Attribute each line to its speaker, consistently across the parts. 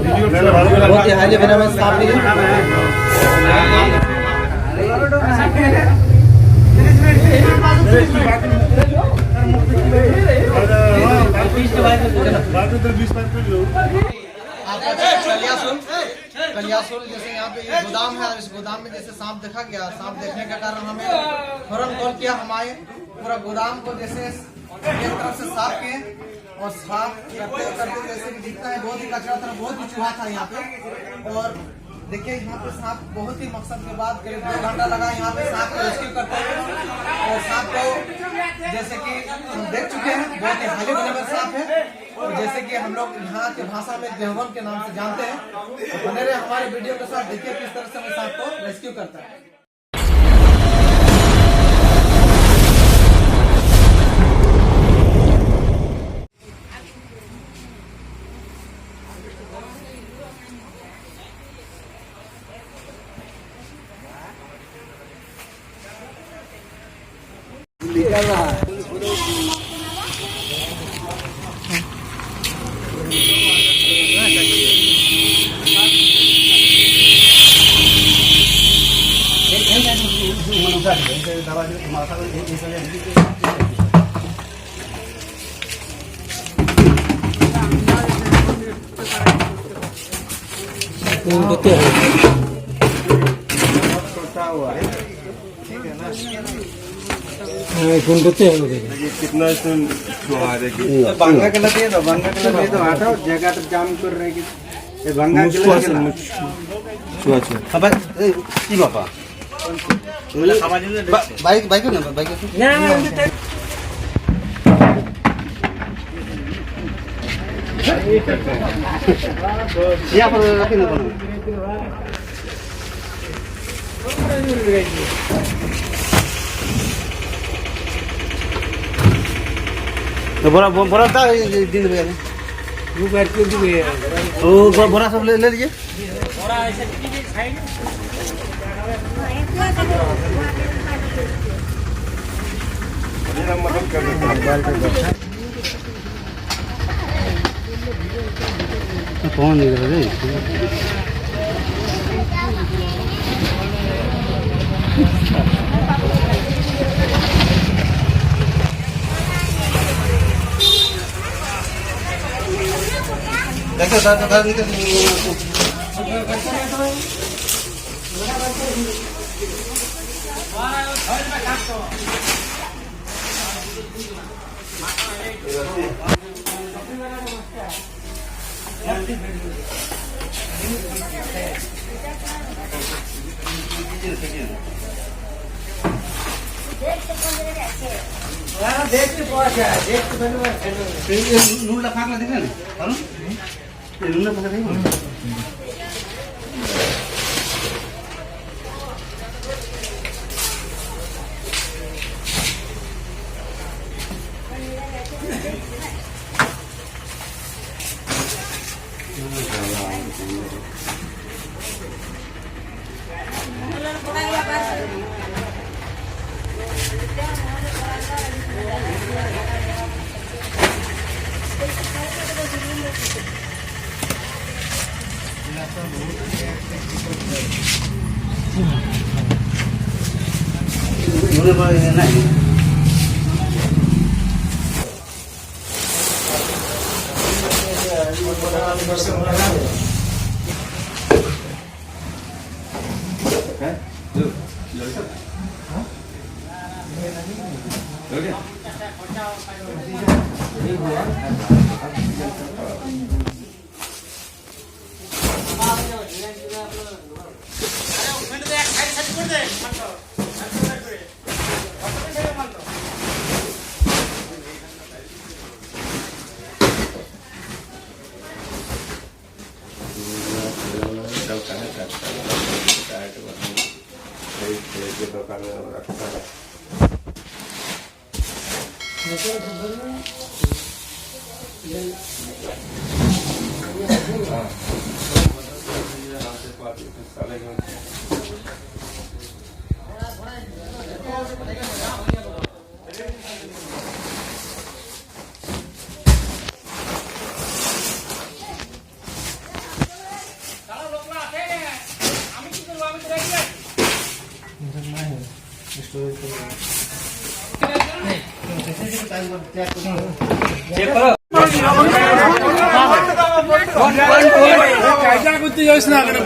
Speaker 1: बहुत ही highly venomous सांप है। कलियासोल जैसे यहाँ पे ये गोदाम है, इस गोदाम में जैसे सांप देखा गया, सांप देखने के कारण हमें फौरन कॉल किया। हमारे पूरा गोदाम को जैसे एक तरफ से साफ किए और साफ करते करते जैसे कि दिखता है बहुत ही कचरा था, बहुत ही चूहा था यहाँ पे। और देखिए यहाँ पे सांप बहुत ही मकसद के बाद करीब 2 घंटा लगा यहाँ पे सांप को रेस्क्यू करते हैं। और सांप को जैसे कि हम देख चुके हैं बहुत ही हाईली वेनेमस सांप है, और जैसे कि हम लोग यहाँ की भाषा में देहवन के नाम से जानते हैं। तो बने रहे हमारे वीडियो के साथ, देखिए किस तरह से वो सांप को रेस्क्यू करता है। निकल रहा है
Speaker 2: कितना
Speaker 1: बांगा कलर दिए तो बांगा कलर दिए तो हटाओ जगह तो जाम कर रहे कि ये बांगा कलर छुआ छुआ अब की बापा बाइक बाइक ना बाइक ना यहाँ पर रखी ना तो बोरा बोरा था दिन में वो बैठ के भी ओ बोरा सब ले लीजिए। बोरा ऐसे कीजिए खाएंगे मेरा मदद कर दो बाल पे बैठा तो कौन निकल रहे देखो दादा निकल देख के पहुंच गया देख के नून लखा के देख ना ये नून लखा के देखो Boleh boleh naik.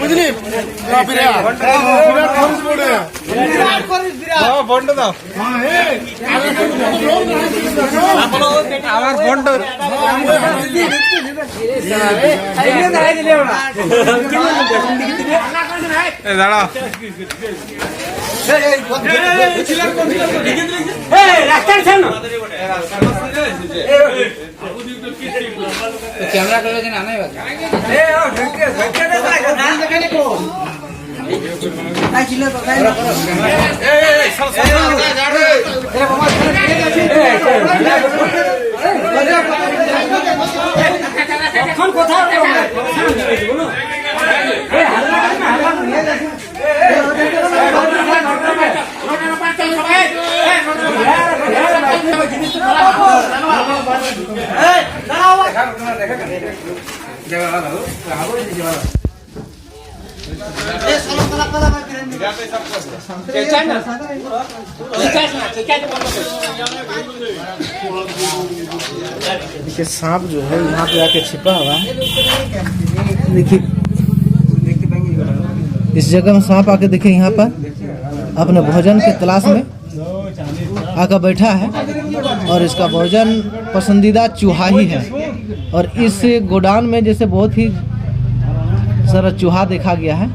Speaker 2: বুঝলি বন্ড দাও আমার বন্ড দাঁড়াও
Speaker 3: कैमरा करो ना नहीं
Speaker 1: देखिए सांप जो है यहाँ पे आके छिपा हुआ है। देखिए इस जगह में सांप आके देखिए यहाँ पर अपने भोजन के तलाश में आकर बैठा है और इसका भोजन पसंदीदा चूहा ही है। और इस गोडाउन में जैसे बहुत ही सारा चूहा देखा गया है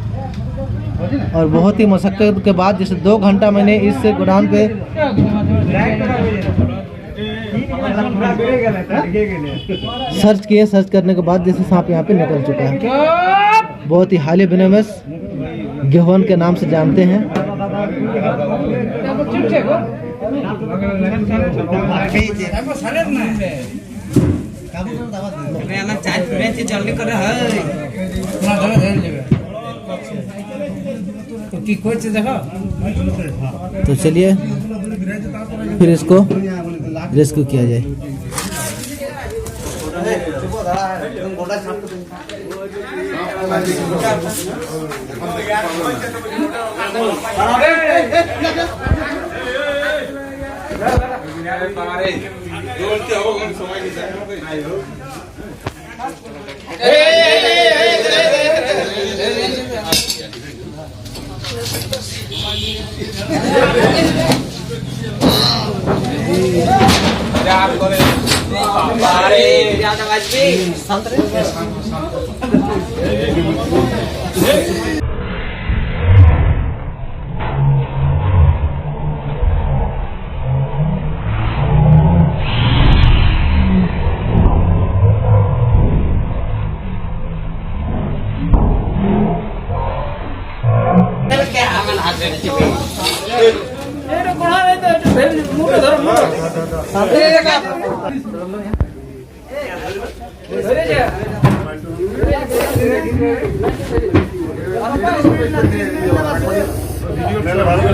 Speaker 1: और बहुत ही मशक्कत के बाद जैसे 2 घंटा मैंने इस गोडाउन पे सर्च करने के बाद जैसे सांप यहाँ पे निकल चुका है। बहुत ही हाईली वेनमस गेहवन के नाम से जानते हैं। तो चलिए फिर इसको रेस्क्यू किया जाए।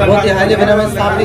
Speaker 1: बहुत ही हाईली वेनमस सांप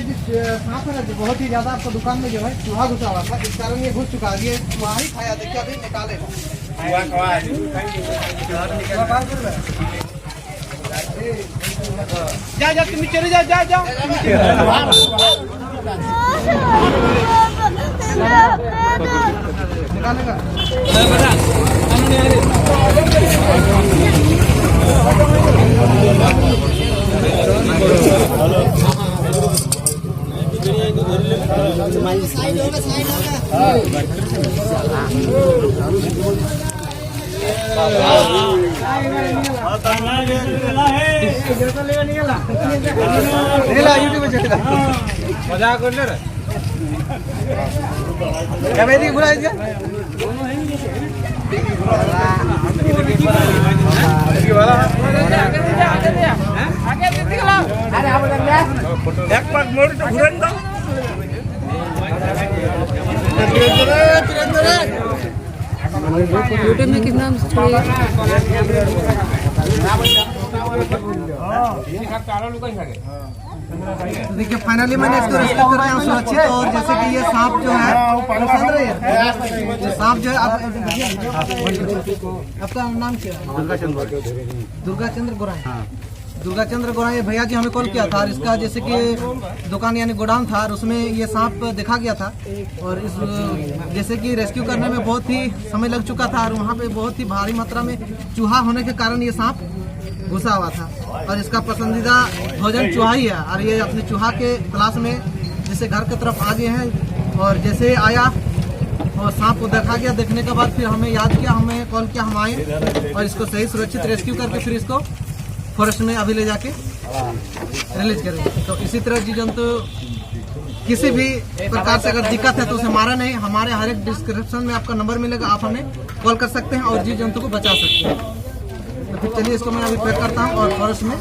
Speaker 1: सांप है ना जो बहुत ही ज्यादा आपको दुकान में जो है चूहा घुसा हुआ था, इस कारण ये घुस चुका है। ये चूहा ही खाया, देखिए अभी निकालेगा। जा जा तुम चले जा जा जा निकालेगा।
Speaker 2: मजाक कर ले रे
Speaker 1: क्या बेटी बुलाए क्या
Speaker 2: एक पाक मोड़ तो घुरन दो
Speaker 4: यूट्यूब में कितना छोड़ेगा?
Speaker 1: तो देखिए फाइनली मैंने इसको रेस्क्यू कर रहे हैं सुरक्षित। और जैसे कि ये सांप जो है समझ रहे हैं, ये सांप जो है आपका नाम क्या है? दुर्गा चंद्र गोराई। दुर्गा चंद्र गोराई भैया जी हमें कॉल किया था। और इसका जैसे कि दुकान यानी गोडाउन था और उसमें ये सांप देखा गया था। और इस जैसे कि रेस्क्यू करने में बहुत ही समय लग चुका था और वहाँ पे बहुत ही भारी मात्रा में चूहा होने के कारण ये सांप घुसा हुआ था। और इसका पसंदीदा भोजन चूहा ही है। और ये अपने चूहा के तलाश में जैसे घर की तरफ आ गए हैं। और जैसे आया और सांप को देखा गया, देखने के बाद फिर हमें याद किया, हमें कॉल किया, हम आए और इसको सही सुरक्षित रेस्क्यू करके फिर इसको फॉरेस्ट में अभी ले जाके रिलीज करेंगे। तो इसी तरह जीव जंतु किसी भी प्रकार से अगर दिक्कत है तो उसे मारा नहीं। हमारे हर एक डिस्क्रिप्शन में आपका नंबर मिलेगा, आप हमें कॉल कर सकते हैं और जीव जंतु को बचा सकते हैं। तो फिर चलिए इसको मैं अभी पैक करता हूँ और फॉरेस्ट में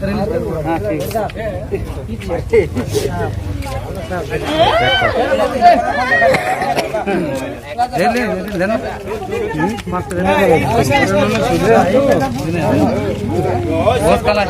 Speaker 1: रिलीज करूँगा।
Speaker 3: बहुत काला है।